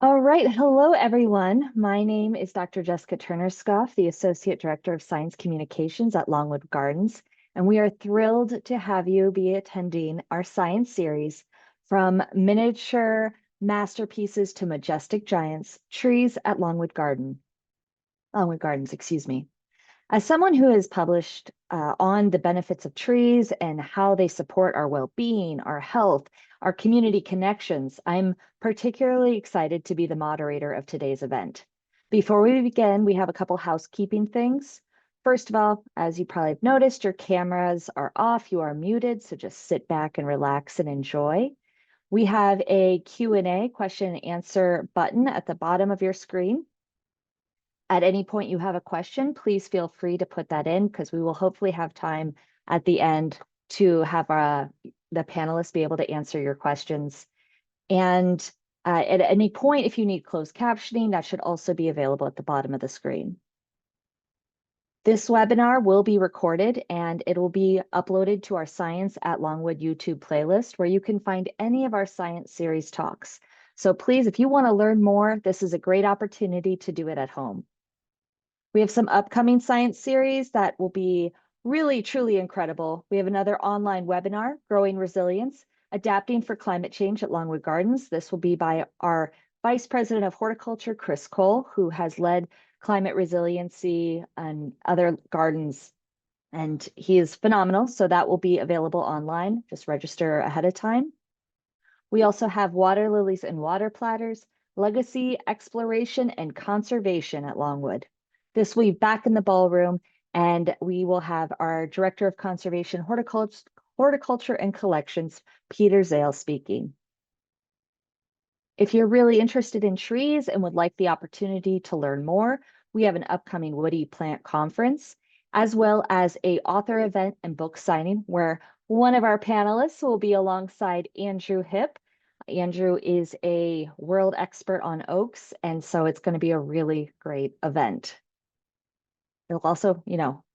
All right. Hello, everyone. My name is Dr. Jessica Turner-Scoff, the Associate Director of Science Communications at Longwood Gardens, and we are thrilled to have you be attending our science series from miniature masterpieces to majestic giants, trees at Longwood Gardens, excuse me. As someone who has published on the benefits of trees and how they support our well-being, our health, our community connections, I'm particularly excited to be the moderator of today's event. Before we begin, we have a couple housekeeping things. First of all, as you probably have noticed, your cameras are off, you are muted, so just sit back and relax and enjoy. We have a Q&A, question and answer button at the bottom of your screen. At any point you have a question, please feel free to put that in because we will hopefully have time at the end to have the panelists be able to answer your questions. And at any point, if you need closed captioning, that should also be available at the bottom of the screen. This webinar will be recorded and it will be uploaded to our Science at Longwood YouTube playlist where you can find any of our science series talks. So please, if you want to learn more, this is a great opportunity to do it at home. We have some upcoming science series that will be really, truly incredible. We have another online webinar, Growing Resilience, Adapting for Climate Change at Longwood Gardens. This will be by our Vice President of Horticulture, Chris Cole, who has led climate resiliency and other gardens, and he is phenomenal. So that will be available online. Just register ahead of time. We also have Water Lilies and Water Platters, Legacy, Exploration, and Conservation at Longwood. This will be back in the ballroom, and we will have our Director of Conservation, Horticulture and Collections, Peter Zale, speaking. If you're really interested in trees and would like the opportunity to learn more, we have an upcoming Woody Plant Conference, as well as an author event and book signing where one of our panelists will be alongside Andrew Hipp. Andrew is a world expert on oaks, and so it's going to be a really great event. It'll also,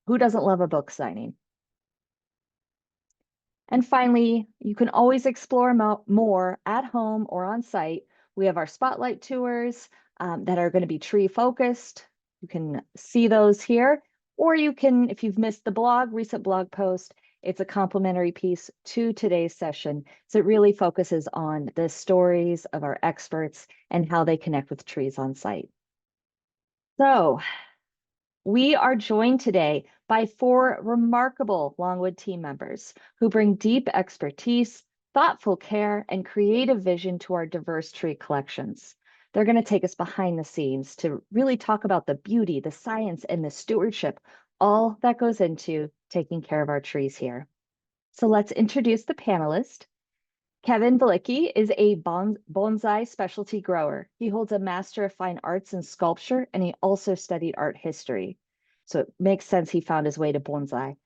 who doesn't love a book signing? And finally, you can always explore more at home or on site. We have our spotlight tours that are going to be tree focused. You can see those here, or you can, if you've missed the recent blog post, it's a complimentary piece to today's session. So it really focuses on the stories of our experts and how they connect with trees on site. So we are joined today by 4 remarkable Longwood team members who bring deep expertise, thoughtful care, and creative vision to our diverse tree collections. They're going to take us behind the scenes to really talk about the beauty, the science, and the stewardship, all that goes into taking care of our trees here. So let's introduce the panelist. Kevin Balicki is a bonsai specialty grower. He holds a Master of Fine Arts in Sculpture, and he also studied art history. So it makes sense he found his way to bonsai.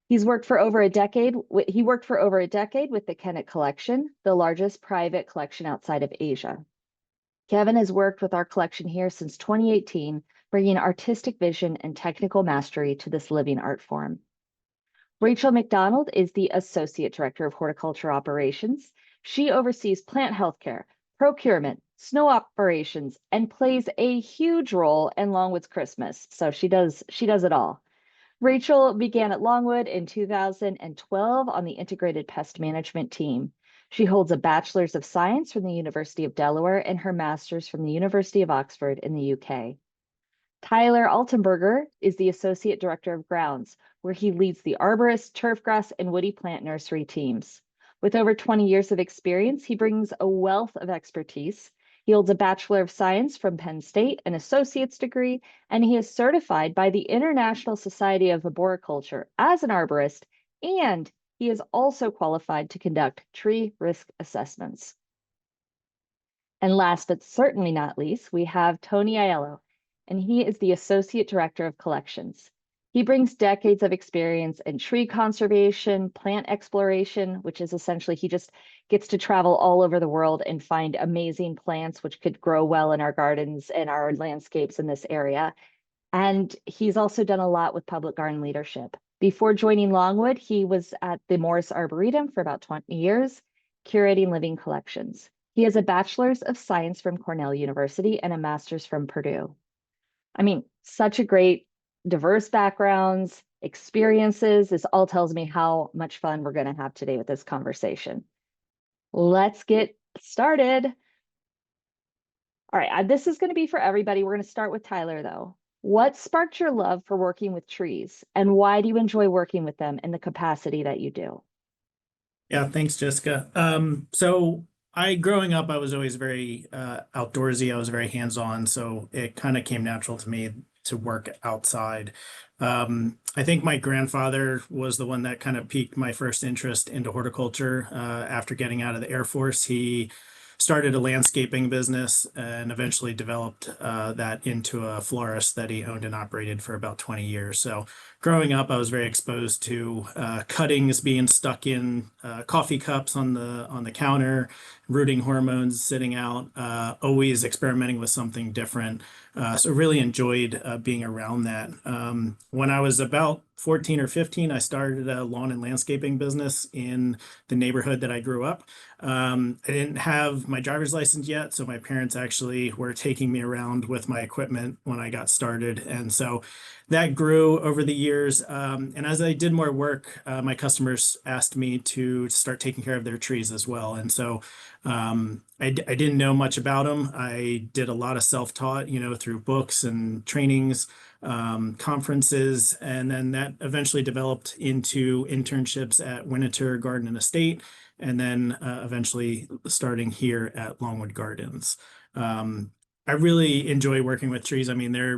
He worked for over a decade with the Kennett Collection, the largest private collection outside of Asia. Kevin has worked with our collection here since 2018, bringing artistic vision and technical mastery to this living art form. Rachel McDonald is the Associate Director of Horticulture Operations. She oversees plant healthcare, procurement, snow operations, and plays a huge role in Longwood's Christmas. So she does it all. Rachel began at Longwood in 2012 on the Integrated Pest Management team. She holds a Bachelor's of Science from the University of Delaware and her Master's from the University of Oxford in the UK. Tyler Altenberger is the Associate Director of Grounds, where he leads the arborist, turfgrass, and woody plant nursery teams. With over 20 years of experience, he brings a wealth of expertise. He holds a Bachelor of Science from Penn State, an associate's degree, and he is certified by the International Society of Arboriculture as an arborist, and he is also qualified to conduct tree risk assessments. And last but certainly not least, we have Tony Aiello, and he is the Associate Director of Collections. He brings decades of experience in tree conservation, plant exploration, which is essentially he just gets to travel all over the world and find amazing plants which could grow well in our gardens and our landscapes in this area, And he's also done a lot with public garden leadership. Before joining Longwood, he was at the Morris Arboretum for about 20 years, curating living collections. He has a bachelor's of science from Cornell University and a master's from Purdue. I mean, such a great, diverse backgrounds, experiences. This all tells me how much fun we're going to have today with this conversation. Let's get started. All right, this is going to be for everybody. We're going to start with Tyler, though. What sparked your love for working with trees, and why do you enjoy working with them in the capacity that you do? Yeah, thanks, Jessica. So growing up, I was always very outdoorsy. I was very hands-on, so it kind of came natural to me to work outside. I think my grandfather was the one that kind of piqued my first interest into horticulture. After getting out of the Air Force, he started a landscaping business and eventually developed that into a florist that he owned and operated for about 20 years. So growing up, I was very exposed to cuttings being stuck in coffee cups on the counter, rooting hormones sitting out, always experimenting with something different. So really enjoyed being around that. When I was about 14 or 15, I started a lawn and landscaping business in the neighborhood that I grew up. I didn't have my driver's license yet, so my parents actually were taking me around with my equipment when I got started. And so that grew over the years. And as I did more work, my customers asked me to start taking care of their trees as well. And so I didn't know much about them. I did a lot of self-taught, through books and trainings, conferences, and then that eventually developed into internships at Winter Garden and Estate, and then eventually starting here at Longwood Gardens. I really enjoy working with trees. I mean, they're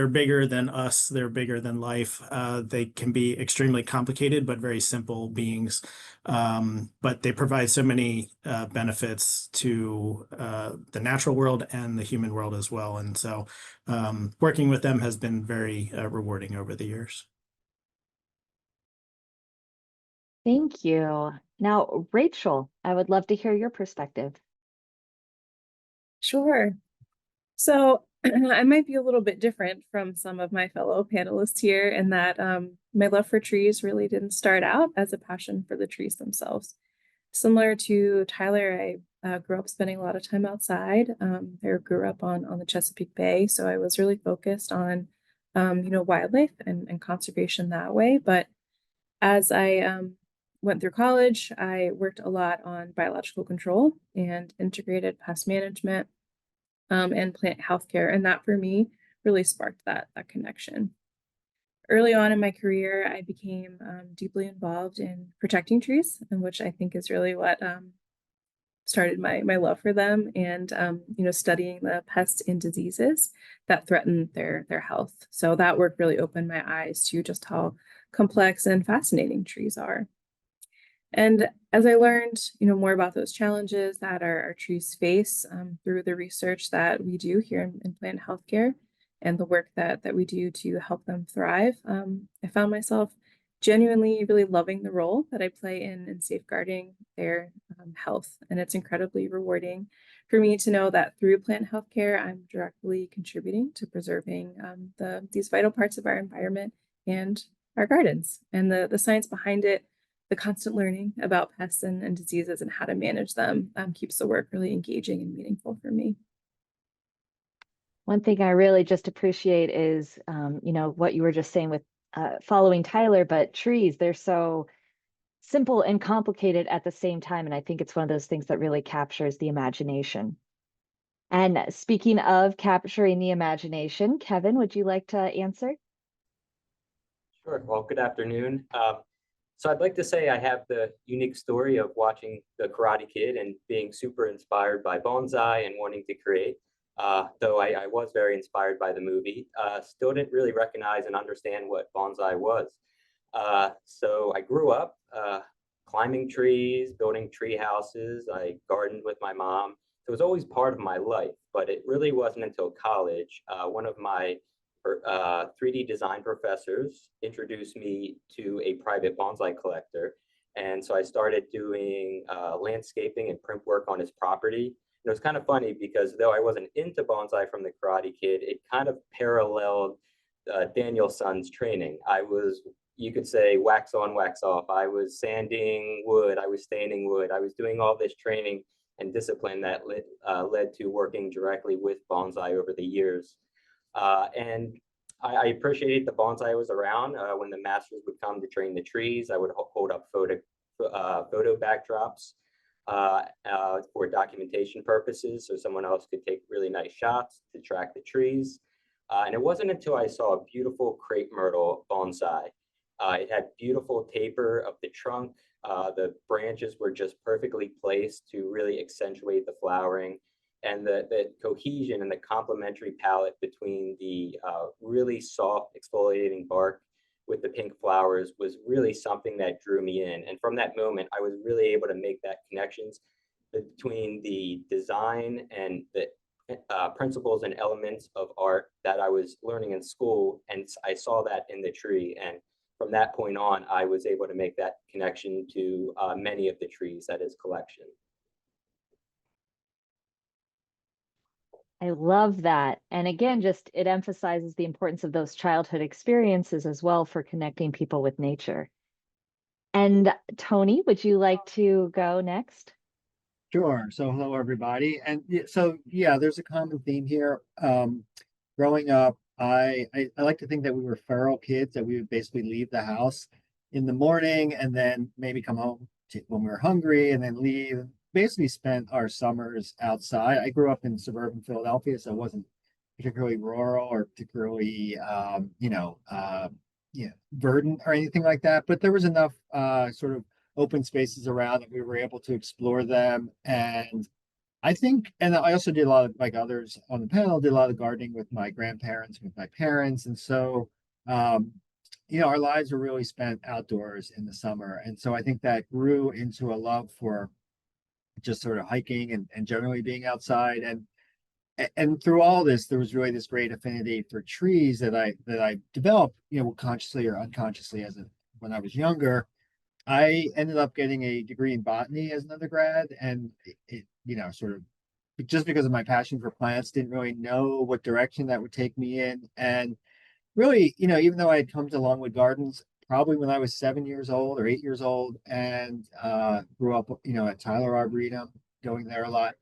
bigger than us. They're bigger than life. They can be extremely complicated, but very simple beings. But they provide so many benefits to the natural world and the human world as well. And so working with them has been very rewarding over the years. Thank you. Now, Rachel, I would love to hear your perspective. Sure. So I might be a little bit different from some of my fellow panelists here in that my love for trees really didn't start out as a passion for the trees themselves. Similar to Tyler, I grew up spending a lot of time outside. I grew up on the Chesapeake Bay, so I was really focused on wildlife and conservation that way. But as I went through college, I worked a lot on biological control and integrated pest management and plant healthcare. And that for me really sparked that connection. Early on in my career, I became deeply involved in protecting trees, and which I think is really what started my love for them, and studying the pests and diseases that threaten their health. So that work really opened my eyes to just how complex and fascinating trees are. And as I learned, more about those challenges that our trees face through the research that we do here in plant healthcare and the work that we do to help them thrive, I found myself genuinely really loving the role that I play in safeguarding their health. And it's incredibly rewarding for me to know that through plant healthcare, I'm directly contributing to preserving these vital parts of our environment and our gardens. And the science behind it, the constant learning about pests and diseases and how to manage them keeps the work really engaging and meaningful for me. One thing I really just appreciate is, what you were just saying with following Tyler, but trees, they're so simple and complicated at the same time. And I think it's one of those things that really captures the imagination. And speaking of capturing the imagination, Kevin, would you like to answer? Sure. Well, good afternoon. So I'd like to say I have the unique story of watching The Karate Kid and being super inspired by bonsai and wanting to create. Though I was very inspired by the movie, still didn't really recognize and understand what bonsai was. So I grew up climbing trees, building tree houses. I gardened with my mom. So it was always part of my life, but it really wasn't until college. One of my 3D design professors introduced me to a private bonsai collector. And so I started doing landscaping and print work on his property. it was kind of funny because though I wasn't into bonsai from the Karate Kid, it kind of paralleled Daniel-san's training. I was, you could say, wax on, wax off. I was sanding wood, I was staining wood, I was doing all this training and discipline that led to working directly with bonsai over the years. And I appreciated the bonsai was around. When the masters would come to train the trees, I would hold up photo backdrops for documentation purposes, so someone else could take really nice shots to track the trees. And it wasn't until I saw a beautiful crepe myrtle bonsai. It had beautiful taper of the trunk. The branches were just perfectly placed to really accentuate the flowering, and the cohesion and the complementary palette between the really soft exfoliating bark with the pink flowers was really something that drew me in. And from that moment, I was really able to make that connections between the design and the principles and elements of art that I was learning in school. And I saw that in the tree. And from that point on, I was able to make that connection to many of the trees at his collection. I love that. And again, just it emphasizes the importance of those childhood experiences as well for connecting people with nature. And Tony, would you like to go next? Sure. So hello, everybody. And so, yeah, there's a common theme here. Growing up, I like to think that we were feral kids, that we would basically leave the house in the morning and then maybe come home when we were hungry and then leave. Basically spent our summers outside. I grew up in suburban Philadelphia, so it wasn't particularly rural or particularly, verdant or anything like that. But there was enough sort of open spaces around that we were able to explore them. And I think, and I also did a lot of, like others on the panel, did a lot of gardening with my grandparents, with my parents. And so, our lives were really spent outdoors in the summer. And so I think that grew into a love for just sort of hiking and generally being outside. And through all this, there was really this great affinity for trees that I developed, consciously or unconsciously when I was younger. I ended up getting a degree in botany as an undergrad, and it sort of just because of my passion for plants, didn't really know what direction that would take me in. And really, even though I had come to Longwood Gardens probably when I was 7 years old or 8 years old, and grew up, at Tyler Arboretum, going there a lot,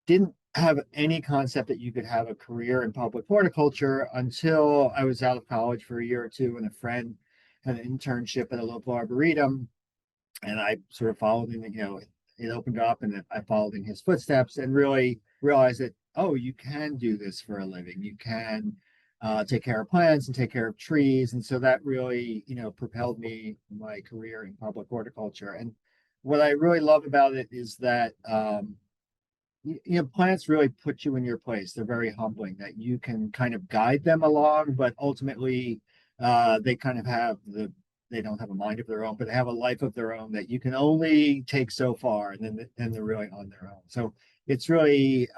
didn't have any concept that you could have a career in public horticulture until I was out of college for a year or two, and a friend had an internship at a local arboretum, and I sort of followed in, it opened up and I followed in his footsteps and really realized that, oh, you can do this for a living. You can take care of plants and take care of trees. And so that really, propelled me in my career in public horticulture. And what I really love about it is that, plants really put you in your place. They're very humbling, that you can kind of guide them along, but ultimately they kind of they don't have a mind of their own, but they have a life of their own that you can only take so far, and then they're really on their own. So it's really,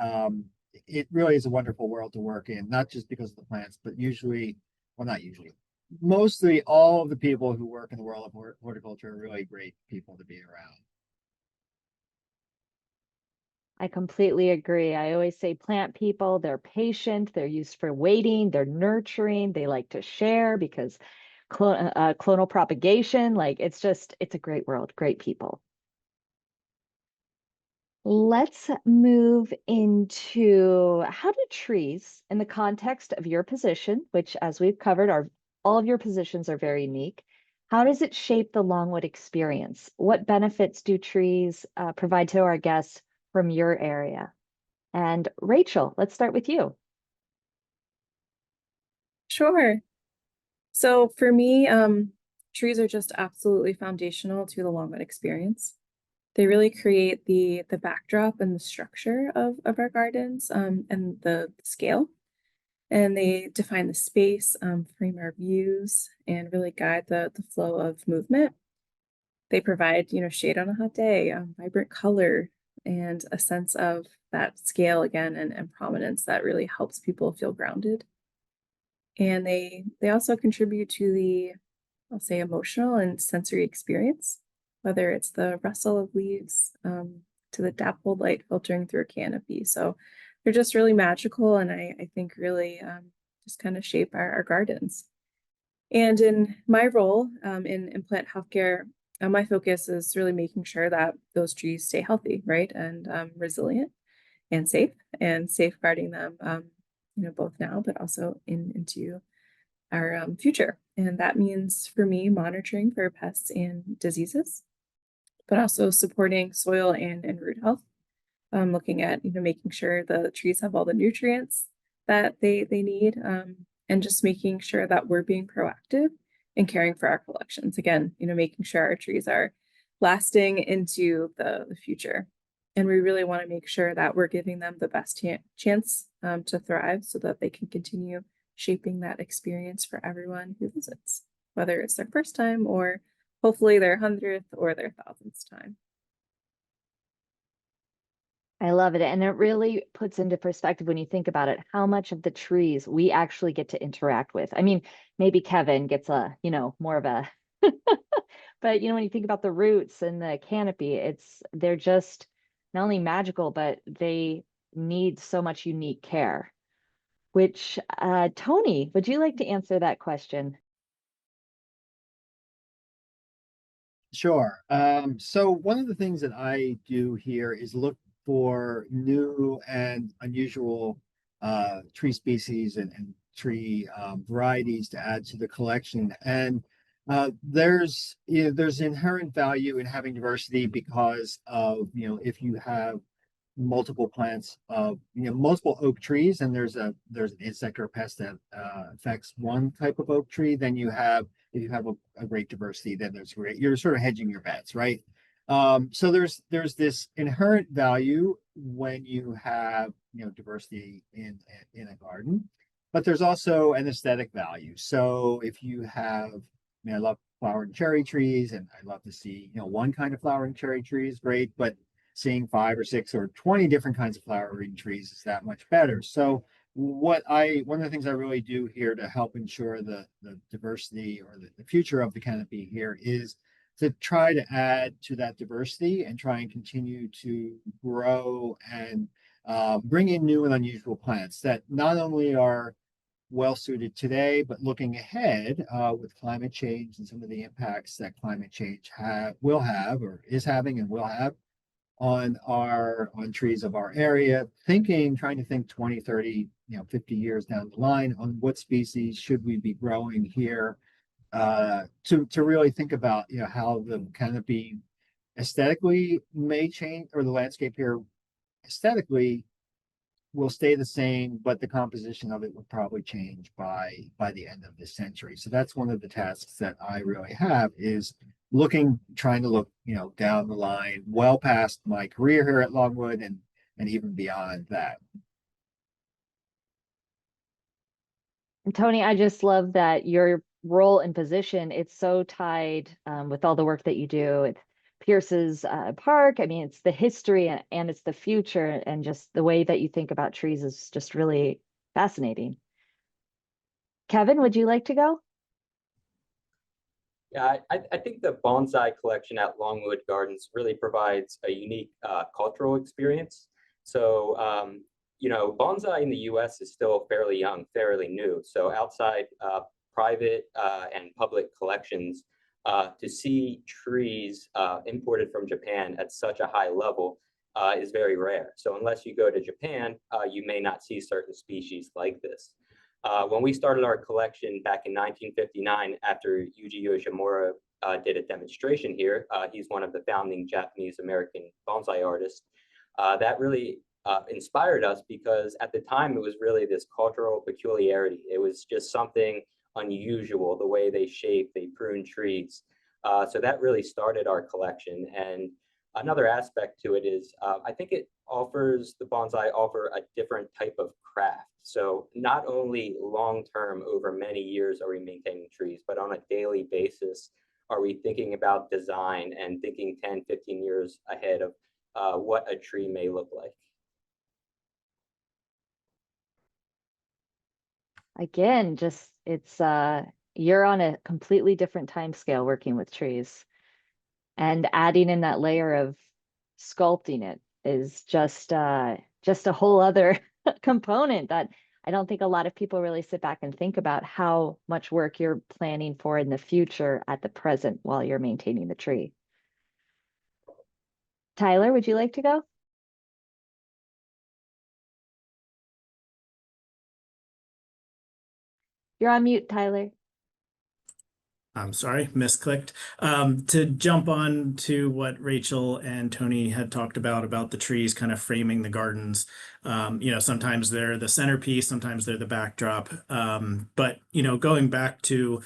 it really is a wonderful world to work in, not just because of the plants, but mostly all of the people who work in the world of horticulture are really great people to be around. I completely agree. I always say plant people, they're patient, they're used for waiting, they're nurturing, they like to share because clonal propagation, it's a great world, great people. Let's move into how do trees, in the context of your position, which as we've covered, all of your positions are very unique. How does it shape the Longwood experience? What benefits do trees provide to our guests from your area? And Rachel, let's start with you. Sure. So for me, trees are just absolutely foundational to the Longwood experience. They really create the backdrop and the structure of our gardens, and the scale. And they define the space, frame our views, and really guide the flow of movement. They provide, shade on a hot day, vibrant color, and a sense of that scale again and prominence that really helps people feel grounded. And they also contribute to the, I'll say, emotional and sensory experience, whether it's the rustle of leaves, to the dappled light filtering through a canopy. So they're just really magical, and I think really just kind of shape our gardens. And in my role in plant healthcare, my focus is really making sure that those trees stay healthy, right, and resilient and safe, and safeguarding them, both now but also into our future. And that means for me monitoring for pests and diseases, but also supporting soil and root health. Looking at making sure the trees have all the nutrients that they need, and just making sure that we're being proactive and caring for our collections. Again, making sure our trees are lasting into the future. And we really want to make sure that we're giving them the best chance to thrive so that they can continue shaping that experience for everyone who visits, whether it's their first time or hopefully their 100th or their 1000th time. I love it. And it really puts into perspective when you think about it, how much of the trees we actually get to interact with. I mean, maybe Kevin gets more of a, but when you think about the roots and the canopy, they're just not only magical, but they need so much unique care. Which, Tony, would you like to answer that question? Sure. So one of the things that I do here is look for new and unusual tree species and tree varieties to add to the collection. And there's inherent value in having diversity because of, if you have multiple plants of multiple oak trees, and there's an insect or a pest that affects one type of oak tree, then if you have a great diversity, then you're sort of hedging your bets, right? So there's this inherent value when you have diversity in a garden, but there's also an aesthetic value. So if you have, I love flowering cherry trees, and I love to see one kind of flowering cherry tree is great, but seeing 5 or 6 or 20 different kinds of flowering trees is that much better. So one of the things I really do here to help ensure the diversity or the future of the canopy here is to try to add to that diversity and try and continue to grow and bring in new and unusual plants that not only are well suited today, but looking ahead with climate change and some of the impacts that climate change will have or is having and will have on trees of our area, trying to think 20, 30, 50 years down the line on what species should we be growing here, to really think about how the canopy aesthetically may change, or the landscape here aesthetically will stay the same, but the composition of it will probably change by the end of this century. So that's one of the tasks that I really have, is trying to look, down the line, well past my career here at Longwood and even beyond that. And Tony, I just love that your role and position, it's so tied with all the work that you do at Pierce's Park. I mean, it's the history and it's the future, and just the way that you think about trees is just really fascinating. Kevin, would you like to go? Yeah, I think the bonsai collection at Longwood Gardens really provides a unique cultural experience. So, bonsai in the US is still fairly young, fairly new. So outside private and public collections, to see trees imported from Japan at such a high level is very rare. So unless you go to Japan, you may not see certain species like this. When we started our collection back in 1959, after Yuji Yoshimura did a demonstration here, he's one of the founding Japanese-American bonsai artists, that really inspired us, because at the time it was really this cultural peculiarity. It was just something unusual, the way they shape, they prune trees. So that really started our collection. And another aspect to it is I think the bonsai offer a different type of craft. So not only long-term, over many years are we maintaining trees, but on a daily basis, are we thinking about design and thinking 10, 15 years ahead of what a tree may look like. Again, just you're on a completely different time scale working with trees, and adding in that layer of sculpting it is just a whole other component that I don't think a lot of people really sit back and think about how much work you're planning for in the future at the present while you're maintaining the tree. Tyler, would you like to go? You're on mute, Tyler. I'm sorry, misclicked. To jump on to what Rachel and Tony had talked about the trees kind of framing the gardens. Sometimes they're the centerpiece, sometimes they're the backdrop. But going back to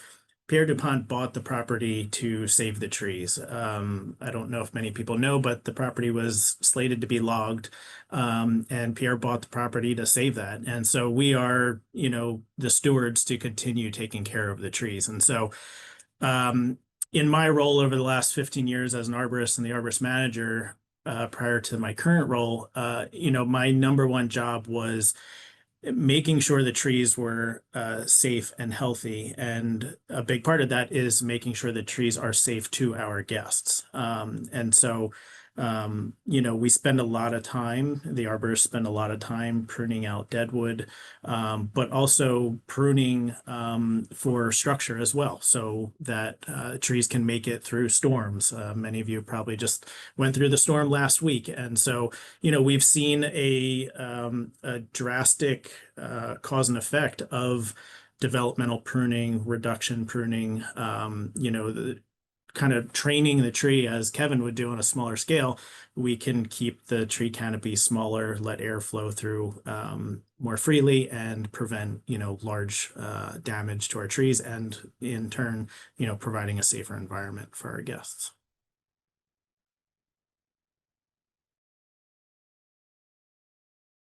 Pierre DuPont bought the property to save the trees. I don't know if many people know, but the property was slated to be logged, and Pierre bought the property to save that. And so we are, the stewards to continue taking care of the trees. And so in my role over the last 15 years as an arborist and the arborist manager, prior to my current role, my number one job was making sure the trees were safe and healthy. And a big part of that is making sure the trees are safe to our guests. And so we spend a lot of time, the arborists spend a lot of time pruning out deadwood, but also pruning for structure as well, so that trees can make it through storms. Many of you probably just went through the storm last week. And so, we've seen a drastic cause and effect of developmental pruning, reduction pruning, the kind of training the tree as Kevin would do on a smaller scale. We can keep the tree canopy smaller, let air flow through more freely, and prevent, large damage to our trees, and in turn, providing a safer environment for our guests.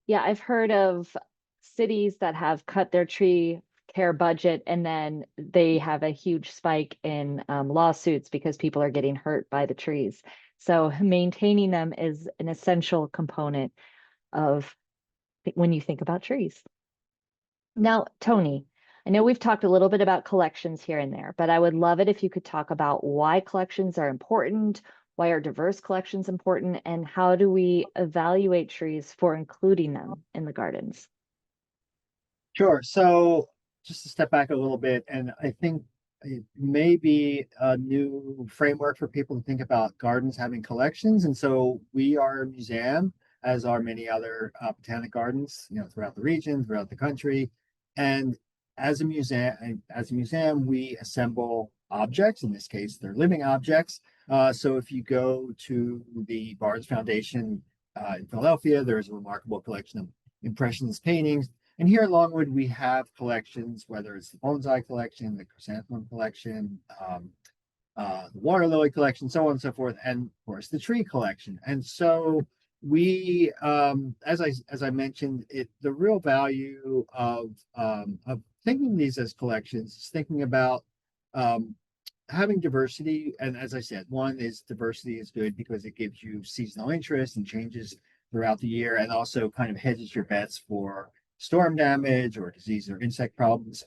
Yeah, I've heard of cities that have cut their tree care budget and then they have a huge spike in lawsuits because people are getting hurt by the trees. So maintaining them is an essential component of when you think about trees. Now, Tony, I know we've talked a little bit about collections here and there, but I would love it if you could talk about why collections are important, why are diverse collections important, and how do we evaluate trees for including them in the gardens? Sure. So just to step back a little bit, and I think it may be a new framework for people to think about gardens having collections. And so we are a museum, as are many other botanic gardens, throughout the region, throughout the country. And as a museum, we assemble objects. In this case, they're living objects. So if you go to the Barnes Foundation in Philadelphia, there's a remarkable collection of impressionist paintings. And here at Longwood, we have collections, whether it's the bonsai collection, the chrysanthemum collection, the water lily collection, so on and so forth, and of course the tree collection. And so we, as I mentioned, the real value of thinking of these as collections is thinking about having diversity. And as I said, one is diversity is good because it gives you seasonal interest and changes throughout the year, and also kind of hedges your bets for storm damage or disease or insect problems.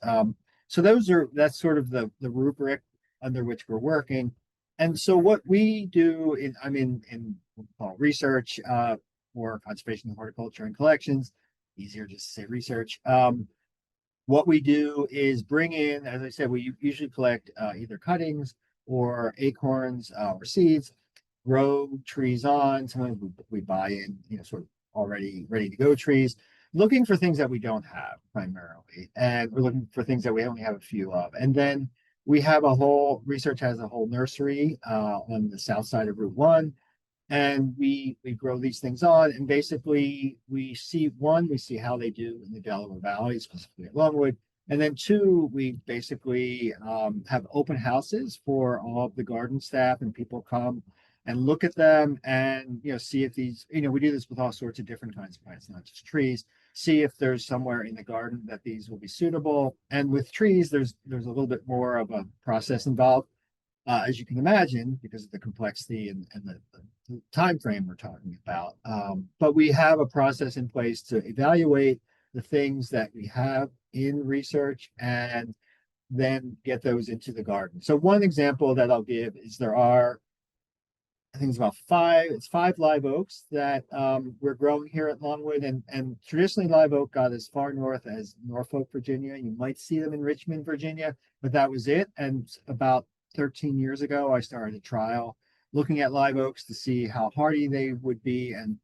So that's sort of the rubric under which we're working. And so what we do in research for conservation, horticulture, and collections, easier just to say research. What we do is bring in, as I said, we usually collect either cuttings or acorns or seeds, grow trees on. Sometimes we buy in, sort of already ready to go trees, looking for things that we don't have primarily. And we're looking for things that we only have a few of. And then research has a whole nursery on the south side of Route 1. And we grow these things on, and basically we see how they do in the Delaware Valley, specifically at Longwood. And then two, we basically have open houses for all of the garden staff, and people come and look at them and see if these, we do this with all sorts of different kinds of plants, not just trees, see if there's somewhere in the garden that these will be suitable. And with trees, there's a little bit more of a process involved, as you can imagine, because of the complexity and the time frame we're talking about. But we have a process in place to evaluate the things that we have in research and then get those into the garden. So one example that I'll give is there are I think it's five live oaks that we're growing here at Longwood, and traditionally live oak got as far north as Norfolk, Virginia. You might see them in Richmond, Virginia, but that was it. And about 13 years ago, I started a trial looking at live oaks to see how hardy they would be. And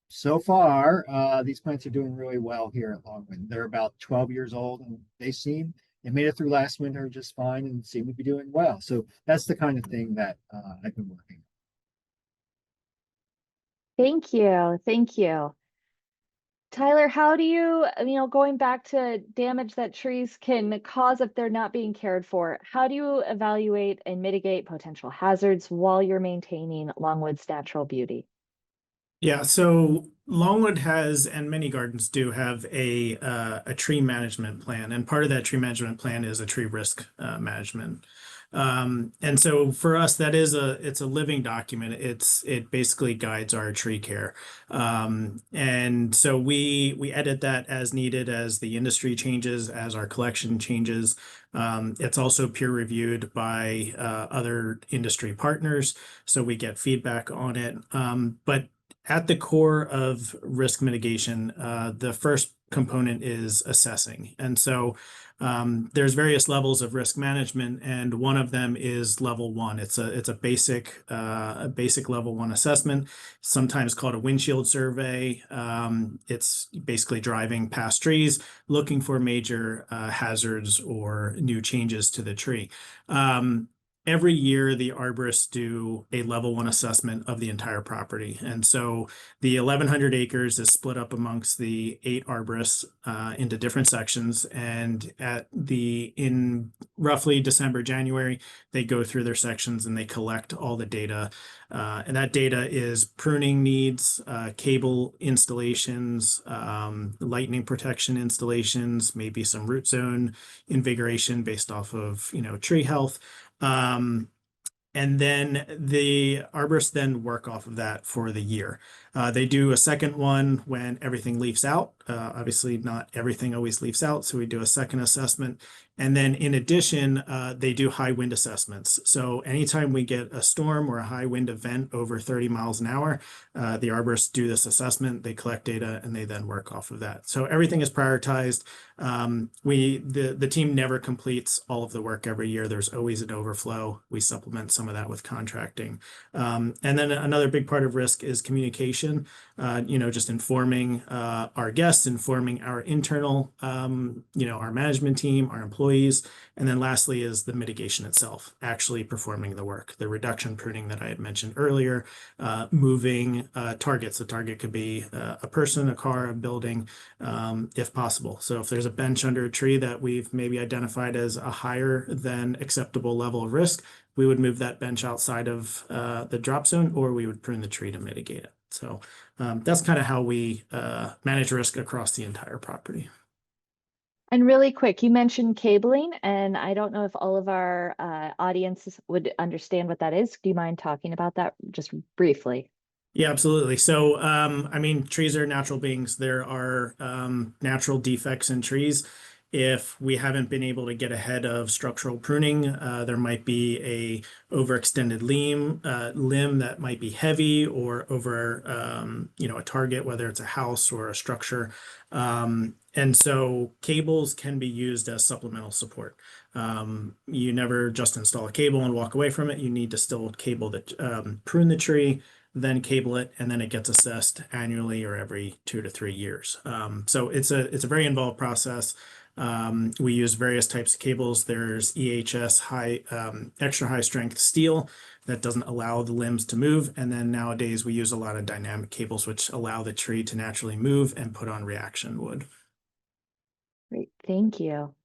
so far, these plants are doing really well here at Longwood. They're about 12 years old, and they made it through last winter just fine and seem to be doing well. So that's the kind of thing that I've been working on. Thank you. Thank you. Tyler, how do you, going back to damage that trees can cause if they're not being cared for, how do you evaluate and mitigate potential hazards while you're maintaining Longwood's natural beauty? Yeah, so Longwood has, and many gardens do have a tree management plan, and part of that tree management plan is a tree risk management. And so for us, it's a living document. It basically guides our tree care. And so we edit that as needed as the industry changes, as our collection changes. It's also peer reviewed by other industry partners, so we get feedback on it. But at the core of risk mitigation, the first component is assessing. And so there's various levels of risk management, and one of them is level one. It's a basic level one assessment, sometimes called a windshield survey. It's basically driving past trees, looking for major hazards or new changes to the tree. Every year, the arborists do a level one assessment of the entire property. And so the 1,100 acres is split up amongst the 8 arborists into different sections. And in roughly December, January, they go through their sections and they collect all the data. And that data is pruning needs, cable installations, lightning protection installations, maybe some root zone invigoration based off of, tree health. And then the arborists then work off of that for the year. They do a second one when everything leaves out. Obviously, not everything always leaves out, so we do a second assessment. And then in addition, they do high wind assessments. So anytime we get a storm or a high wind event over 30 miles an hour, the arborists do this assessment, they collect data, and they then work off of that. So everything is prioritized. The team never completes all of the work every year. There's always an overflow. We supplement some of that with contracting. And then another big part of risk is communication, just informing our guests, informing our internal, our management team, our employees. And then lastly is the mitigation itself, actually performing the work, the reduction pruning that I had mentioned earlier, moving targets. The target could be a person, a car, a building, if possible. So if there's a bench under a tree that we've maybe identified as a higher than acceptable level of risk, we would move that bench outside of the drop zone, or we would prune the tree to mitigate it. So that's kind of how we manage risk across the entire property. And really quick, you mentioned cabling, and I don't know if all of our audiences would understand what that is. Do you mind talking about that just briefly? Yeah, absolutely. So, trees are natural beings. There are natural defects in trees. If we haven't been able to get ahead of structural pruning, there might be a overextended limb that might be heavy or over, a target, whether it's a house or a structure. And so cables can be used as supplemental support. You never just install a cable and walk away from it. You need to still cable prune the tree, then cable it, and then it gets assessed annually or every 2 to 3 years. So it's a very involved process. We use various types of cables. There's EHS extra high strength steel that doesn't allow the limbs to move. And then nowadays we use a lot of dynamic cables, which allow the tree to naturally move and put on reaction wood. Great, thank you.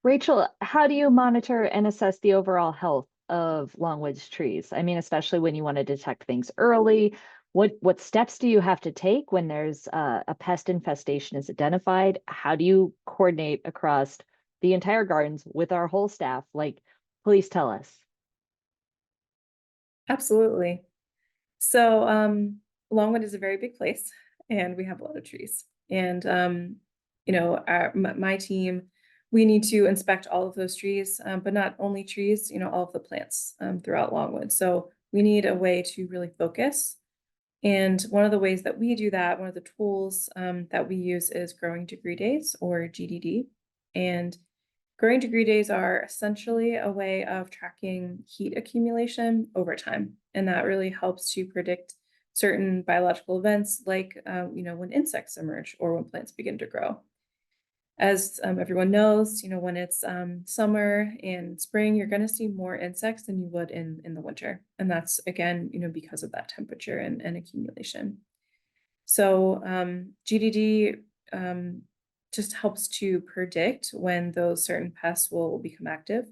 Rachel, how do you monitor and assess the overall health of Longwood's trees? I mean, especially when you want to detect things early. What steps do you have to take when there's a pest infestation is identified? How do you coordinate across the entire gardens with our whole staff? Please tell us. Absolutely. So Longwood is a very big place, and we have a lot of trees. And my team, we need to inspect all of those trees, but not only trees, all of the plants throughout Longwood. So we need a way to really focus. And one of the ways that we do that, one of the tools that we use is growing degree days, or GDD. And growing degree days are essentially a way of tracking heat accumulation over time. And that really helps to predict certain biological events like, when insects emerge or when plants begin to grow. As everyone knows, when it's summer and spring, you're going to see more insects than you would in the winter. And that's, again, because of that temperature and accumulation. So GDD just helps to predict when those certain pests will become active.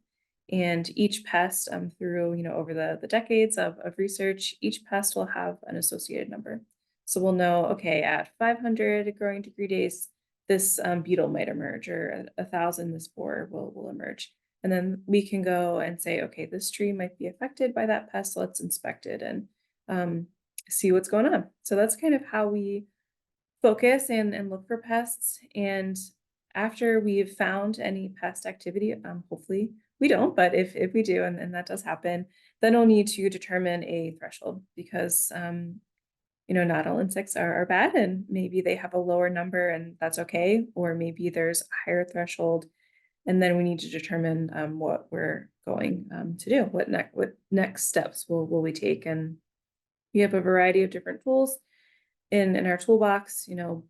And each pest through, over the decades of research, each pest will have an associated number. So we'll know, okay, at 500 growing degree days, this beetle might emerge, or 1,000, this borer will emerge. And then we can go and say, okay, this tree might be affected by that pest. Let's inspect it and see what's going on. So that's kind of how we focus and look for pests. And after we've found any pest activity, hopefully we don't, but if we do, and that does happen, then we'll need to determine a threshold, because not all insects are bad, and maybe they have a lower number and that's okay. Or maybe there's a higher threshold, and then we need to determine what we're going to do. What next steps will we take? And we have a variety of different tools in our toolbox,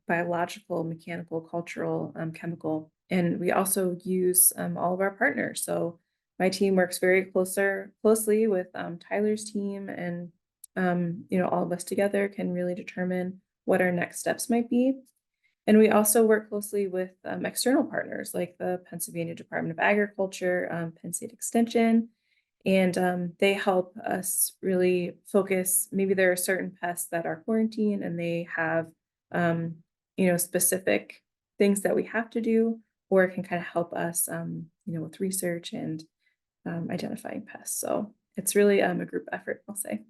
biological, mechanical, cultural, chemical. And we also use all of our partners. So my team works very closely with Tyler's team, and all of us together can really determine what our next steps might be. And we also work closely with external partners like the Pennsylvania Department of Agriculture, Penn State Extension, and they help us really focus. Maybe there are certain pests that are quarantined and they have, specific things that we have to do, or it can kind of help us, with research and identifying pests. So it's really a group effort, I'll say.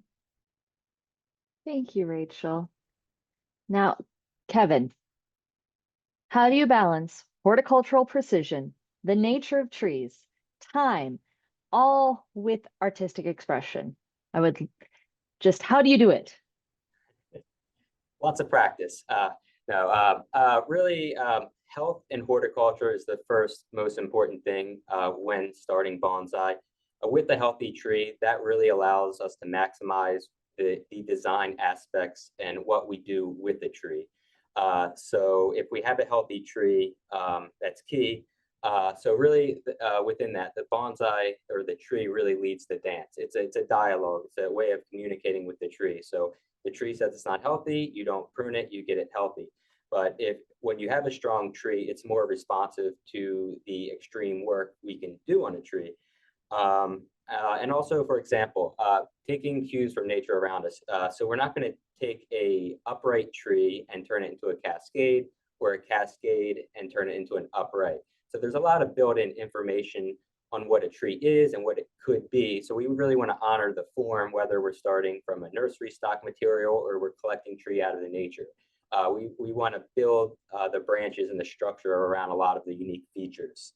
Thank you, Rachel. Now, Kevin, how do you balance horticultural precision, the nature of trees, time, all with artistic expression? How do you do it? Lots of practice. Really, health in horticulture is the first most important thing when starting bonsai. With a healthy tree, that really allows us to maximize the design aspects and what we do with the tree. So if we have a healthy tree, that's key. So really, within that, the bonsai or the tree really leads the dance. It's a dialogue. It's a way of communicating with the tree. So the tree says it's not healthy, you don't prune it, you get it healthy. But when you have a strong tree, it's more responsive to the extreme work we can do on a tree. And also, for example, taking cues from nature around us. So we're not going to take a upright tree and turn it into a cascade, or a cascade and turn it into an upright. So there's a lot of built-in information on what a tree is and what it could be. So we really want to honor the form, whether we're starting from a nursery stock material or we're collecting tree out of the nature. We want to build the branches and the structure around a lot of the unique features.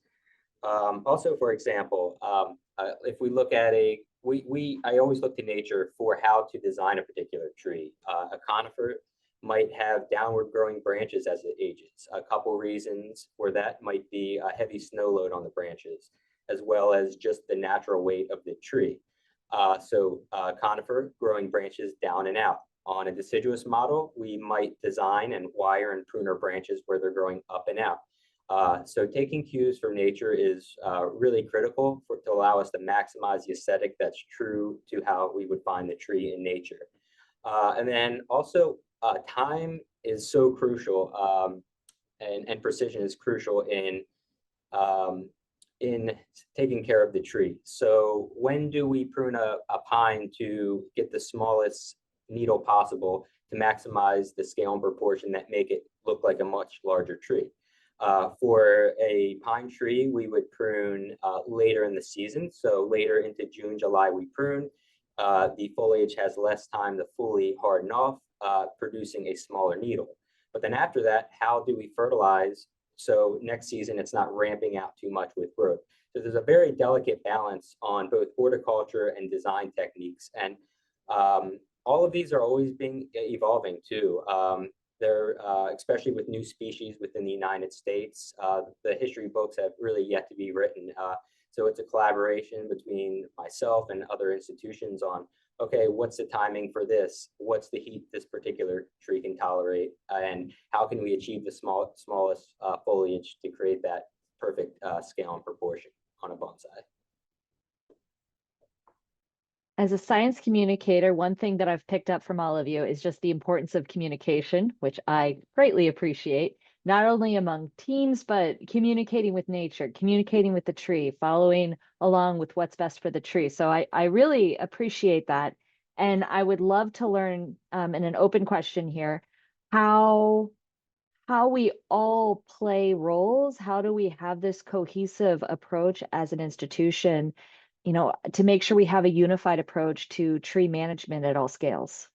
Also, for example, if we look at I always look to nature for how to design a particular tree. A conifer might have downward growing branches as it ages. A couple reasons for that might be a heavy snow load on the branches, as well as just the natural weight of the tree. So conifer growing branches down and out. On a deciduous model, we might design and wire and prune our branches where they're growing up and out. So taking cues from nature is really critical to allow us to maximize the aesthetic that's true to how we would find the tree in nature. And then also time is so crucial, and precision is crucial in taking care of the tree. So when do we prune a pine to get the smallest needle possible to maximize the scale and proportion that make it look like a much larger tree? For a pine tree, we would prune later in the season. So later into June, July, we prune. The foliage has less time to fully harden off, producing a smaller needle. But then after that, how do we fertilize? So next season, it's not ramping out too much with growth. So there's a very delicate balance on both horticulture and design techniques. And All of these are always being evolving too. They're especially with new species within the United States. The history books have really yet to be written. So it's a collaboration between myself and other institutions on, okay, what's the timing for this? What's the heat this particular tree can tolerate? And how can we achieve the smallest foliage to create that perfect scale and proportion on a bonsai? As a science communicator, one thing that I've picked up from all of you is just the importance of communication, which I greatly appreciate, not only among teams, but communicating with nature, communicating with the tree, following along with what's best for the tree. So I really appreciate that. And I would love to learn, in an open question here, how we all play roles. How do we have this cohesive approach as an institution, to make sure we have a unified approach to tree management at all scales?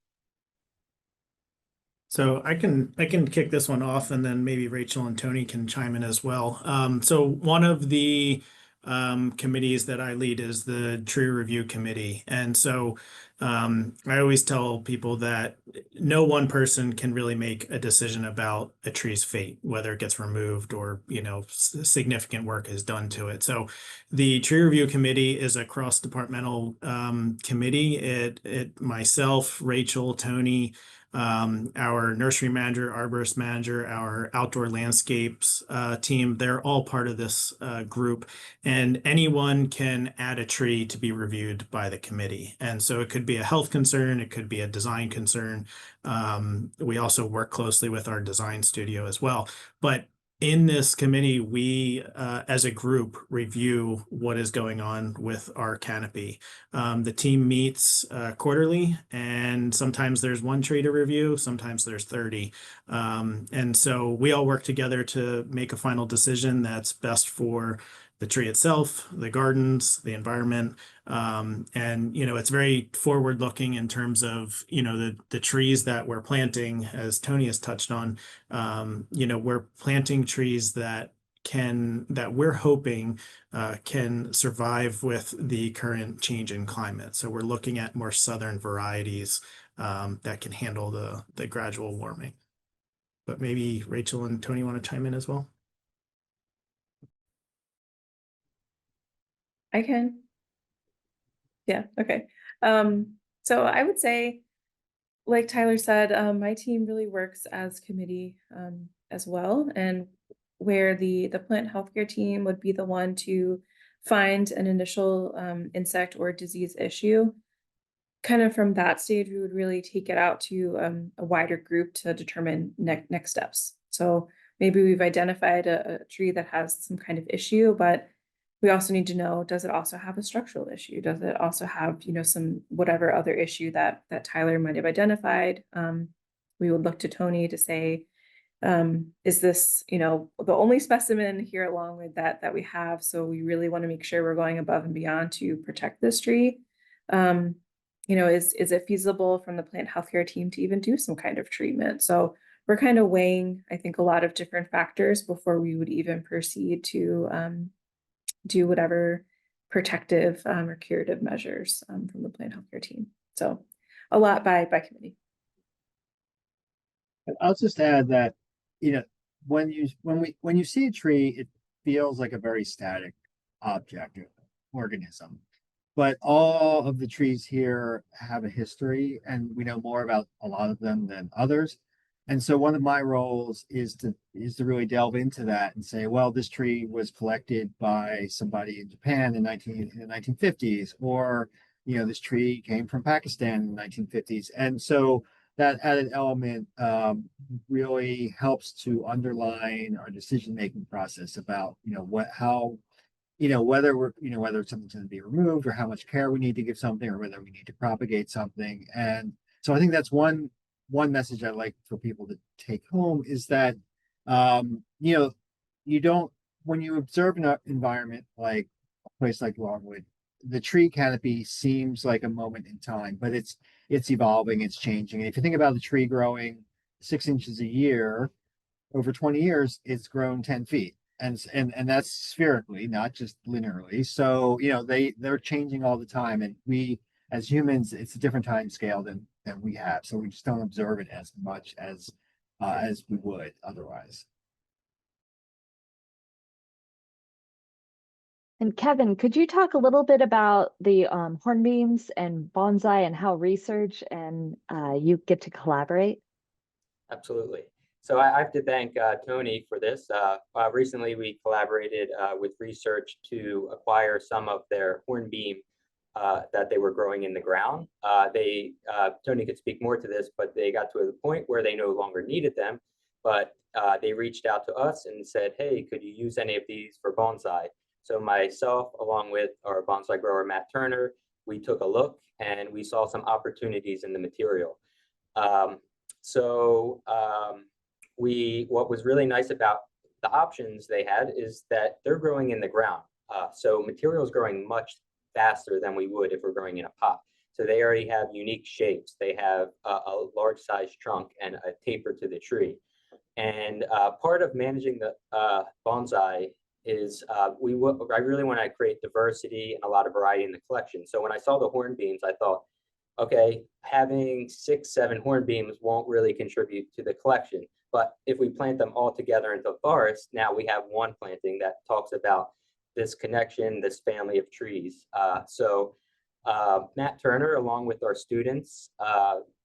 So I can kick this one off, and then maybe Rachel and Tony can chime in as well. So one of the committees that I lead is the tree review committee, and so I always tell people that no one person can really make a decision about a tree's fate, whether it gets removed or significant work is done to it. So the tree review committee is a cross-departmental committee. It myself, Rachel, Tony, our nursery manager, arborist manager, our outdoor landscapes team, they're all part of this group, and anyone can add a tree to be reviewed by the committee. And so it could be a health concern, it could be a design concern. We also work closely with our design studio as well. But in this committee, we, as a group, review what is going on with our canopy. The team meets quarterly, and sometimes there's one tree to review, sometimes there's 30. And so we all work together to make a final decision that's best for the tree itself, the gardens, the environment. And it's very forward looking in terms of the trees that we're planting, as Tony has touched on. We're planting trees that we're hoping can survive with the current change in climate. So we're looking at more southern varieties that can handle the gradual warming. But maybe Rachel and Tony want to chime in as well. I can. Yeah, okay. So I would say, like Tyler said, my team really works as committee as well, and where the plant healthcare team would be the one to find an initial insect or disease issue. Kind of from that stage, we would really take it out to a wider group to determine next steps. So maybe we've identified a tree that has some kind of issue, but we also need to know, does it also have a structural issue? Does it also have, some whatever other issue that Tyler might have identified? We would look to Tony to say, is this, the only specimen here at Longwood that we have? So we really want to make sure we're going above and beyond to protect this tree. Is it feasible from the plant healthcare team to even do some kind of treatment? So we're kind of weighing, I think, a lot of different factors before we would even proceed to do whatever protective or curative measures from the plant healthcare team. So a lot by committee. I'll just add that, when you see a tree, it feels like a very static object, organism. But all of the trees here have a history, and we know more about a lot of them than others. And so one of my roles is to really delve into that and say, well, this tree was collected by somebody in Japan in the 1950s, or this tree came from Pakistan in the 1950s. And so that added element really helps to underline our decision-making process about whether whether something's going to be removed, or how much care we need to give something, or whether we need to propagate something. And so I think that's one message I'd like for people to take home, is that you don't, when you observe an environment like a place like Longwood, the tree canopy seems like a moment in time, but it's evolving, it's changing. And if you think about the tree growing 6 inches a year, over 20 years, it's grown 10 feet. And that's spherically, not just linearly. So, they're changing all the time. And we as humans, it's a different time scale than we have. So we just don't observe it as much as we would otherwise. And Kevin, could you talk a little bit about the hornbeams and bonsai and how research and you get to collaborate? Absolutely. So I have to thank Tony for this. Recently, we collaborated with research to acquire some of their hornbeam that they were growing in the ground. Tony could speak more to this, but they got to the point where they no longer needed them. But they reached out to us and said, "Hey, could you use any of these for bonsai?" So myself, along with our bonsai grower Matt Turner, we took a look and we saw some opportunities in the material. What was really nice about the options they had is that they're growing in the ground. So material is growing much faster than we would if we're growing in a pot. So they already have unique shapes. They have a large size trunk and a taper to the tree. And part of managing the bonsai is I really want to create diversity and a lot of variety in the collection. So when I saw the hornbeams, I thought, okay, having 6, 7 hornbeams won't really contribute to the collection. But if we plant them all together into a forest, now we have one planting that talks about this connection, this family of trees. Matt Turner, along with our students,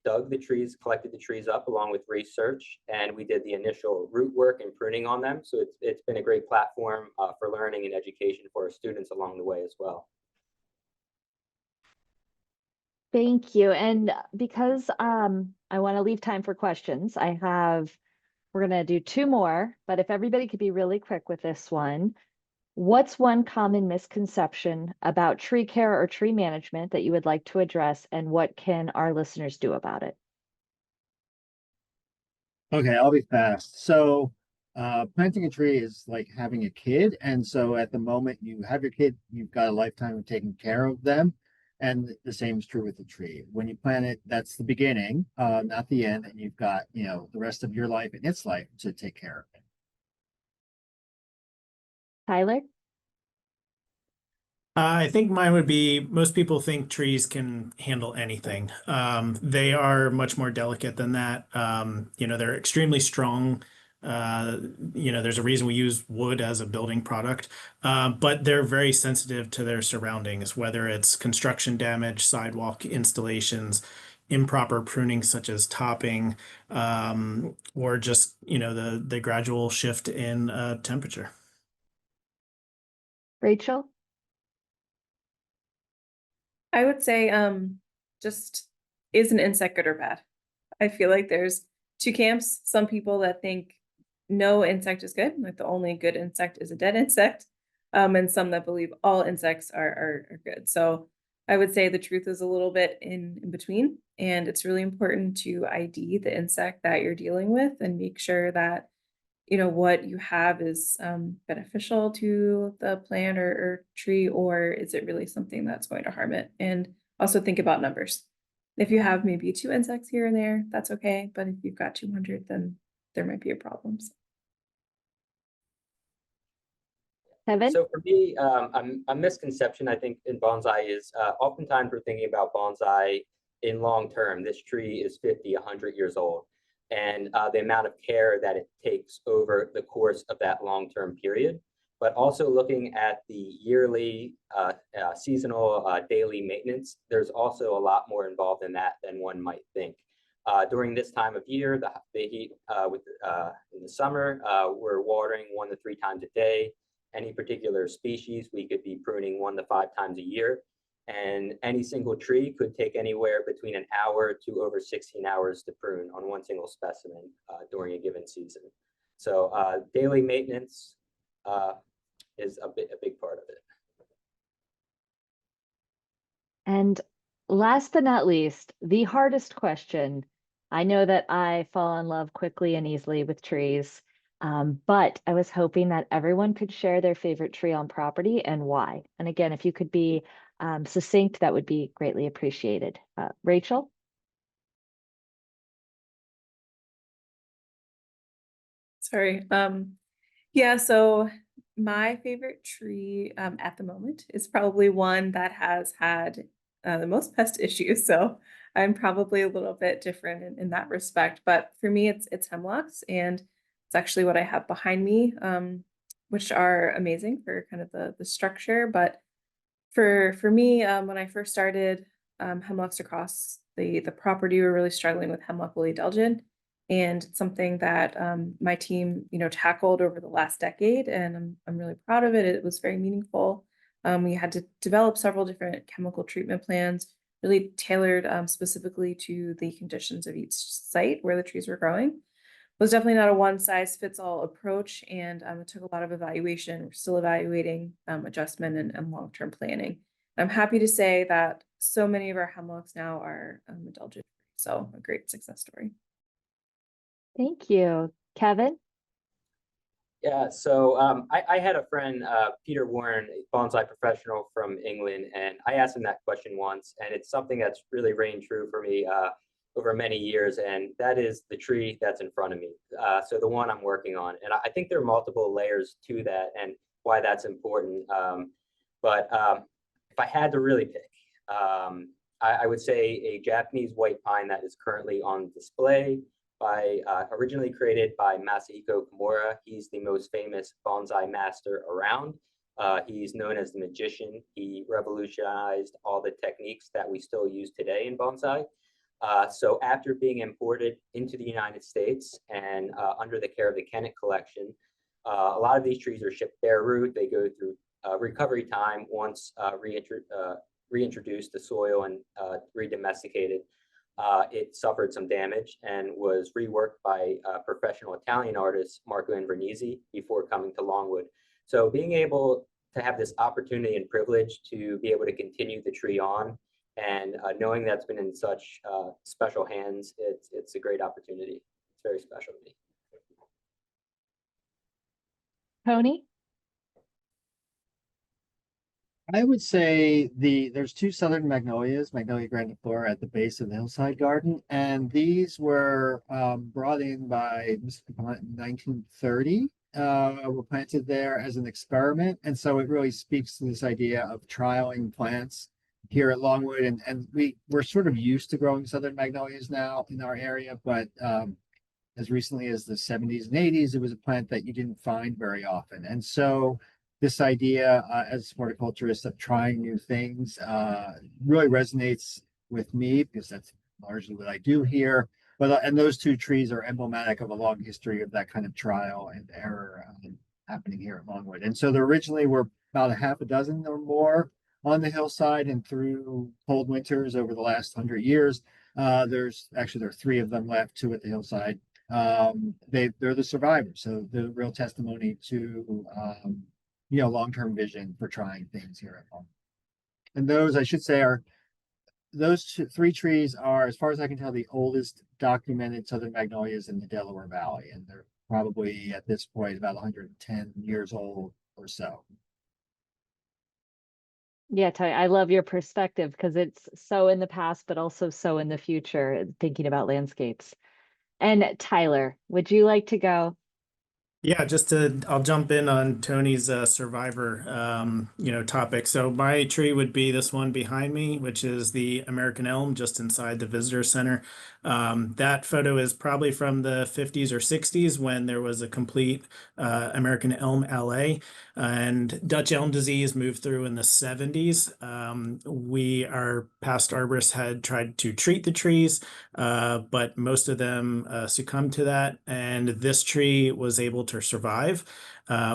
dug the trees, collected the trees up along with research, and we did the initial root work and pruning on them. So it's been a great platform for learning and education for our students along the way as well. Thank you. And because I want to leave time for questions, we're going to do 2 more, but if everybody could be really quick with this one. What's one common misconception about tree care or tree management that you would like to address, and what can our listeners do about it? Okay, I'll be fast. So, planting a tree is like having a kid. And so at the moment you have your kid, you've got a lifetime of taking care of them. And the same is true with the tree. When you plant it, that's the beginning, not the end. And you've got, the rest of your life and its life to take care of it. Tyler? I think mine would be most people think trees can handle anything. They are much more delicate than that. They're extremely strong. There's a reason we use wood as a building product, but they're very sensitive to their surroundings, whether it's construction damage, sidewalk installations, improper pruning such as topping, or just, the gradual shift in temperature. Rachel? I would say just, is an insect good or bad? I feel like there's 2 camps. Some people that think no insect is good, like the only good insect is a dead insect, and some that believe all insects are good. So I would say the truth is a little bit in between, and it's really important to ID the insect that you're dealing with and make sure that what you have is beneficial to the plant or tree, or is it really something that's going to harm it? And also think about numbers. If you have maybe 2 insects here and there, that's okay. But if you've got 200, then there might be a problem. Kevin? So for me, a misconception I think in bonsai is oftentimes we're thinking about bonsai in long term. This tree is 50, 100 years old, and the amount of care that it takes over the course of that long-term period, but also looking at the yearly, seasonal, daily maintenance. There's also a lot more involved in that than one might think. During this time of year, the heat in the summer, we're watering 1 to 3 times a day. Any particular species, we could be pruning 1 to 5 times a year. And any single tree could take anywhere between an hour to over 16 hours to prune on one single specimen during a given season. So daily maintenance is a big part of it. And last but not least, the hardest question. I know that I fall in love quickly and easily with trees, but I was hoping that everyone could share their favorite tree on property and why. And again, if you could be succinct, that would be greatly appreciated. Rachel? Sorry. Yeah, so my favorite tree at the moment is probably one that has had the most pest issues. So I'm probably a little bit different in that respect. But for me, it's hemlocks, and it's actually what I have behind me, which are amazing for kind of the structure. But for me, when I first started, hemlocks across the property were really struggling with hemlock woolly delgin, and it's something that my team, tackled over the last decade, and I'm really proud of it. It was very meaningful. We had to develop several different chemical treatment plans, really tailored specifically to the conditions of each site where the trees were growing. Was definitely not a one size fits all approach, and it took a lot of evaluation. We're still evaluating adjustment and long term planning. I'm happy to say that so many of our hemlocks now are indulgent, so a great success story. Thank you. Kevin? Yeah, so I had a friend, Peter Warren, a bonsai professional from England, and I asked him that question once, and it's something that's really reigned true for me over many years, and that is the tree that's in front of me. So the one I'm working on, and I think there are multiple layers to that and why that's important. But if I had to really pick, I would say a Japanese white pine that is currently on display, originally created by Masahiko Kimura. He's the most famous bonsai master around. He's known as the magician. He revolutionized all the techniques that we still use today in bonsai. So after being imported into the United States and under the care of the Kennett Collection, a lot of these trees are shipped bare root. They go through recovery time once reintroduced to soil and redomesticated. It suffered some damage and was reworked by professional Italian artist Marco Invernizzi before coming to Longwood. So being able to have this opportunity and privilege to be able to continue the tree on, and knowing that's been in such special hands, it's a great opportunity. It's very special to me. Tony? I would say there's two southern magnolias, Magnolia grandiflora at the base of the hillside garden, and these were brought in by 1930. Were planted there as an experiment, and so it really speaks to this idea of trialing plants here at Longwood, and we're sort of used to growing southern magnolias now in our area, but as recently as the 70s and 80s, it was a plant that you didn't find very often, and so this idea as a horticulturist of trying new things really resonates with me because that's largely what I do here. But and those two trees are emblematic of a long history of that kind of trial and error happening here at Longwood. And so there originally were about a half a dozen or more on the hillside, and through cold winters over the last 100 years, there are three of them left, two at the hillside. They're the survivors, so the real testimony to long-term vision for trying things here at home. And those, I should say, three trees are, as far as I can tell, the oldest documented southern magnolias in the Delaware Valley. And they're probably at this point about 110 years old or so. Yeah, Tony, I love your perspective because it's so in the past, but also so in the future, thinking about landscapes. And Tyler, would you like to go? Yeah, I'll jump in on Tony's survivor, topic. So my tree would be this one behind me, which is the American elm just inside the visitor center. That photo is probably from the 50s or 60s when there was a complete American elm LA, and Dutch elm disease moved through in the 70s. Our past arborists had tried to treat the trees, but most of them succumbed to that, and this tree was able to survive.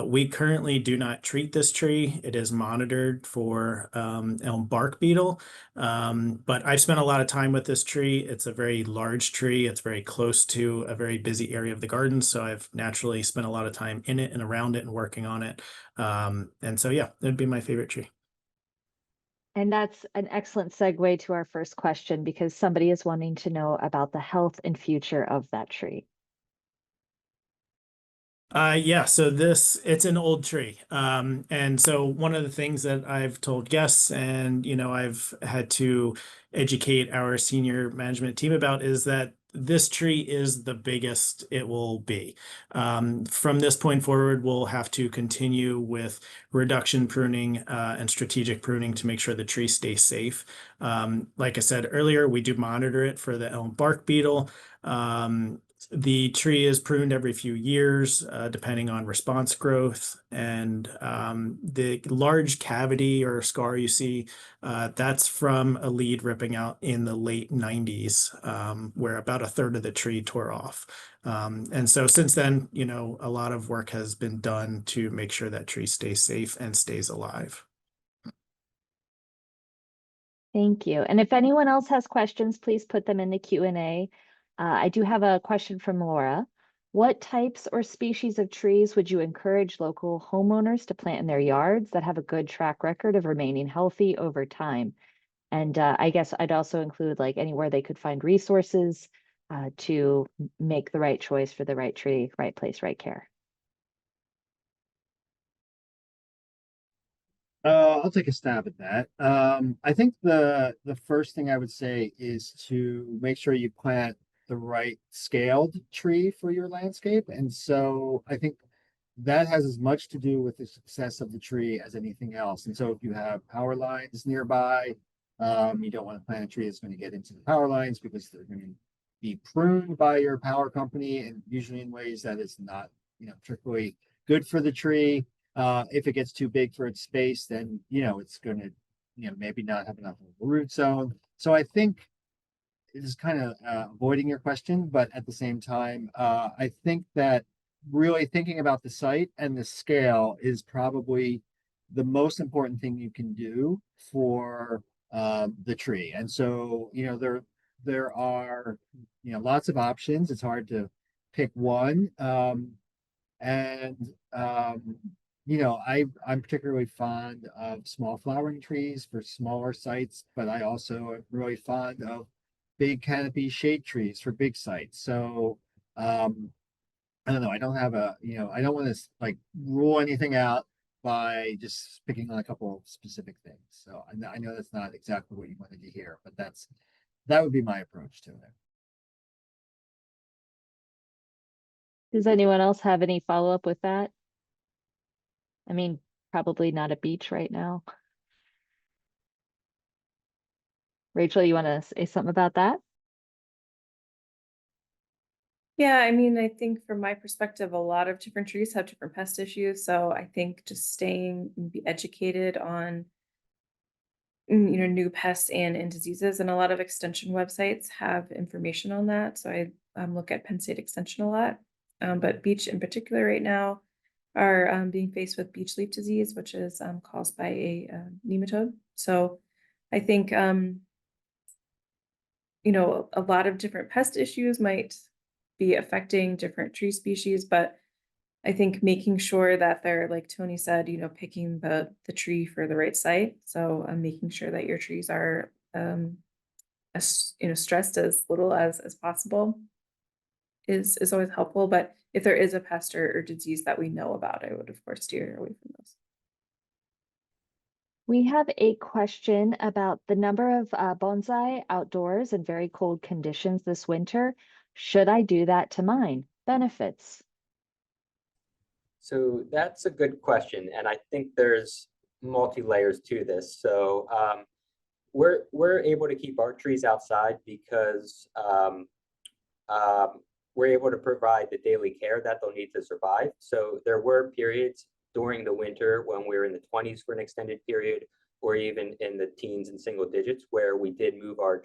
We currently do not treat this tree. It is monitored for elm bark beetle, but I've spent a lot of time with this tree. It's a very large tree. It's very close to a very busy area of the garden, so I've naturally spent a lot of time in it and around it and working on it. And so, yeah, it'd be my favorite tree. And that's an excellent segue to our first question because somebody is wanting to know about the health and future of that tree. Yeah, so it's an old tree. And so one of the things that I've told guests and, I've had to educate our senior management team about is that this tree is the biggest it will be. From this point forward, we'll have to continue with reduction pruning, and strategic pruning to make sure the tree stays safe. Like I said earlier, we do monitor it for the elm bark beetle. The tree is pruned every few years, depending on response growth. And the large cavity or scar you see, that's from a lead ripping out in the late 90s, where about a third of the tree tore off. And so since then, a lot of work has been done to make sure that tree stays safe and stays alive. Thank you. And if anyone else has questions, please put them in the Q&A. I do have a question from Laura. What types or species of trees would you encourage local homeowners to plant in their yards that have a good track record of remaining healthy over time? And I guess I'd also include like anywhere they could find resources to make the right choice for the right tree, right place, right care. I'll take a stab at that. I think the first thing I would say is to make sure you plant the right scaled tree for your landscape. And so I think that has as much to do with the success of the tree as anything else. And so if you have power lines nearby, you don't want to plant a tree that's going to get into the power lines because they're going to be pruned by your power company and usually in ways that is not, particularly good for the tree. If it gets too big for its space, then it's going to, maybe not have enough of a root zone. So I think it is kind of avoiding your question, but at the same time, I think that really thinking about the site and the scale is probably the most important thing you can do for the tree. And so, there are, lots of options. It's hard to pick one. And I'm particularly fond of small flowering trees for smaller sites, but I also am really fond of big canopy shade trees for big sites. So I don't know. I don't have I don't want to like rule anything out by just picking on a couple of specific things. So I know that's not exactly what you wanted to hear, but that would be my approach to it. Does anyone else have any follow-up with that? I mean, probably not a beach right now. Rachel, you want to say something about that? Yeah, I mean, I think from my perspective, a lot of different trees have different pest issues. So I think just staying be educated on new pests and diseases, and a lot of extension websites have information on that. So I look at Penn State Extension a lot, but beech in particular right now are being faced with beech leaf disease, which is caused by a nematode. So I think a lot of different pest issues might be affecting different tree species, but I think making sure that they're, like Tony said, picking the tree for the right site. So making sure that your trees are stressed as little as possible is always helpful. But if there is a pest or disease that we know about, I would of course steer away from those. We have a question about the number of bonsai outdoors in very cold conditions this winter. Should I do that to mine? Benefits. So that's a good question, and I think there's multi-layers to this. So we're able to keep our trees outside because we're able to provide the daily care that they'll need to survive. So there were periods during the winter when we were in the 20s for an extended period, or even in the teens and single digits, where we did move our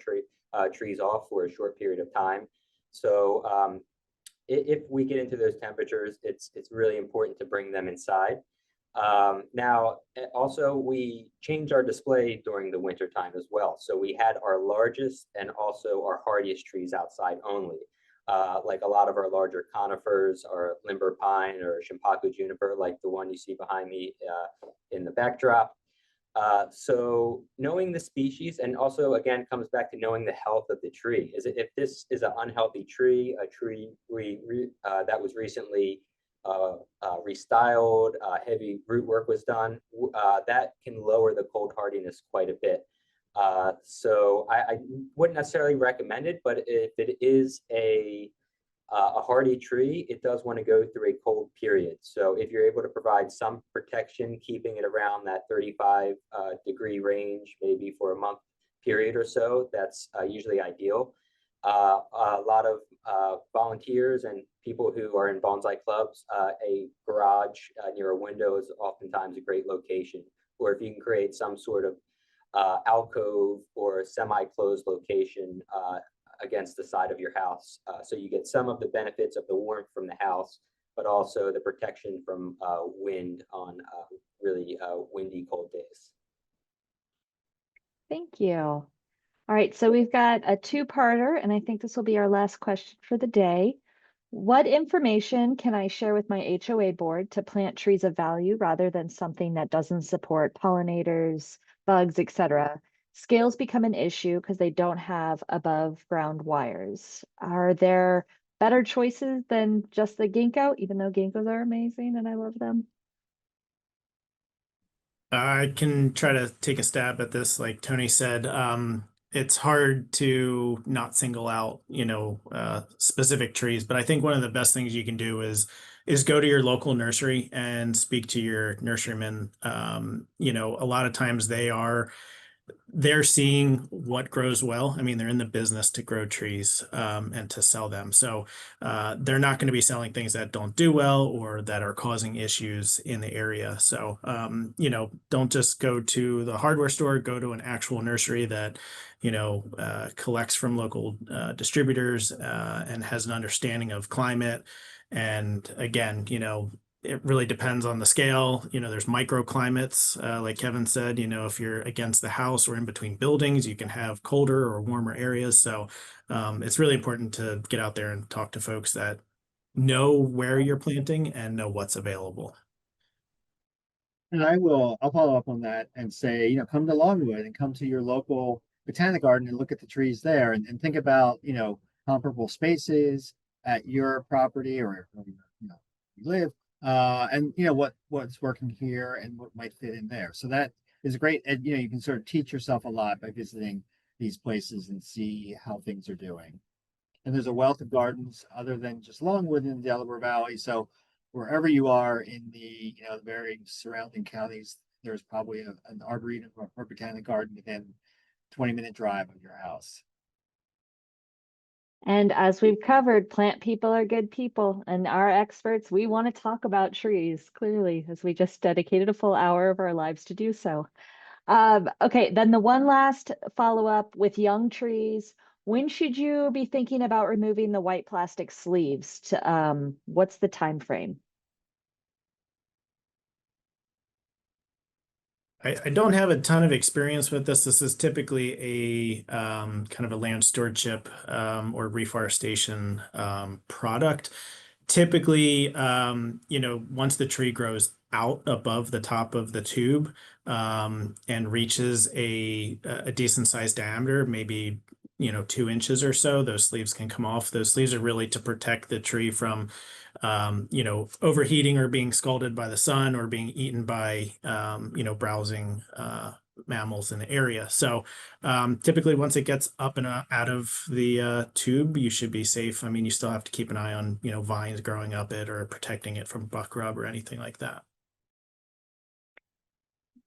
trees off for a short period of time. So if we get into those temperatures, it's really important to bring them inside. Now, also, we changed our display during the winter time as well. So we had our largest and also our hardiest trees outside only. Like a lot of our larger conifers, or limber pine or Shimpaku juniper, like the one you see behind me in the backdrop. So knowing the species, and also again comes back to knowing the health of the tree. If this is an unhealthy tree, a tree that was recently restyled, heavy root work was done, that can lower the cold hardiness quite a bit. So I wouldn't necessarily recommend it, but if it is a hardy tree, it does want to go through a cold period. So if you're able to provide some protection, keeping it around that 35 degree range, maybe for a month period or so, that's usually ideal. A lot of volunteers and people who are in bonsai clubs, a garage near a window is oftentimes a great location. Or if you can create some sort of alcove or semi-closed location against the side of your house. So you get some of the benefits of the warmth from the house, but also the protection from wind on really windy, cold days. Thank you. All right, so we've got a two-parter, and I think this will be our last question for the day. What information can I share with my HOA board to plant trees of value rather than something that doesn't support pollinators, bugs, etc.? Scales become an issue because they don't have above ground wires. Are there better choices than just the ginkgo, even though ginkgos are amazing and I love them? I can try to take a stab at this. Like Tony said, it's hard to not single out, specific trees, but I think one of the best things you can do is go to your local nursery and speak to your nurseryman. A lot of times they're seeing what grows well. I mean, they're in the business to grow trees and to sell them. So they're not going to be selling things that don't do well or that are causing issues in the area. So, don't just go to the hardware store, go to an actual nursery that, collects from local distributors and has an understanding of climate. And again, it really depends on the scale. There's microclimates, like Kevin said, if you're against the house or in between buildings, you can have colder or warmer areas. So it's really important to get out there and talk to folks that know where you're planting and know what's available. And I'll follow up on that and say, come to Longwood and come to your local botanic garden and look at the trees there and think about, comparable spaces at your property or, you live. And what's working here and what might fit in there. So that is great. And you can sort of teach yourself a lot by visiting these places and see how things are doing. And there's a wealth of gardens other than just Longwood in the Delaware Valley. So wherever you are in the the very surrounding counties, there's probably an arboretum or botanic garden within 20-minute drive of your house. And as we've covered, plant people are good people, and our experts, we want to talk about trees, clearly, as we just dedicated a full hour of our lives to do so. Okay, then the one last follow-up with young trees. When should you be thinking about removing the white plastic sleeves? What's the time frame? I don't have a ton of experience with this. This is typically a kind of a land stewardship or reforestation product. Typically, once the tree grows out above the top of the tube and reaches a decent sized diameter, maybe 2 inches or so, those sleeves can come off. Those sleeves are really to protect the tree from overheating or being scalded by the sun or being eaten by browsing mammals in the area. So typically once it gets up and out of the tube, you should be safe. I mean, you still have to keep an eye on vines growing up it or protecting it from buck rub or anything like that.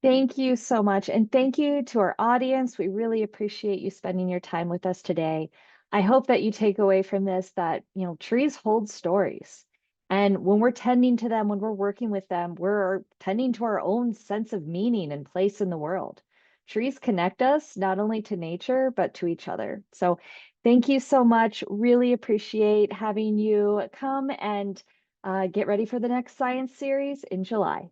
Thank you so much. And thank you to our audience. We really appreciate you spending your time with us today. I hope that you take away from this that, trees hold stories. And when we're tending to them, when we're working with them, we're tending to our own sense of meaning and place in the world. Trees connect us not only to nature, but to each other. So thank you so much. Really appreciate having you come and get ready for the next science series in July.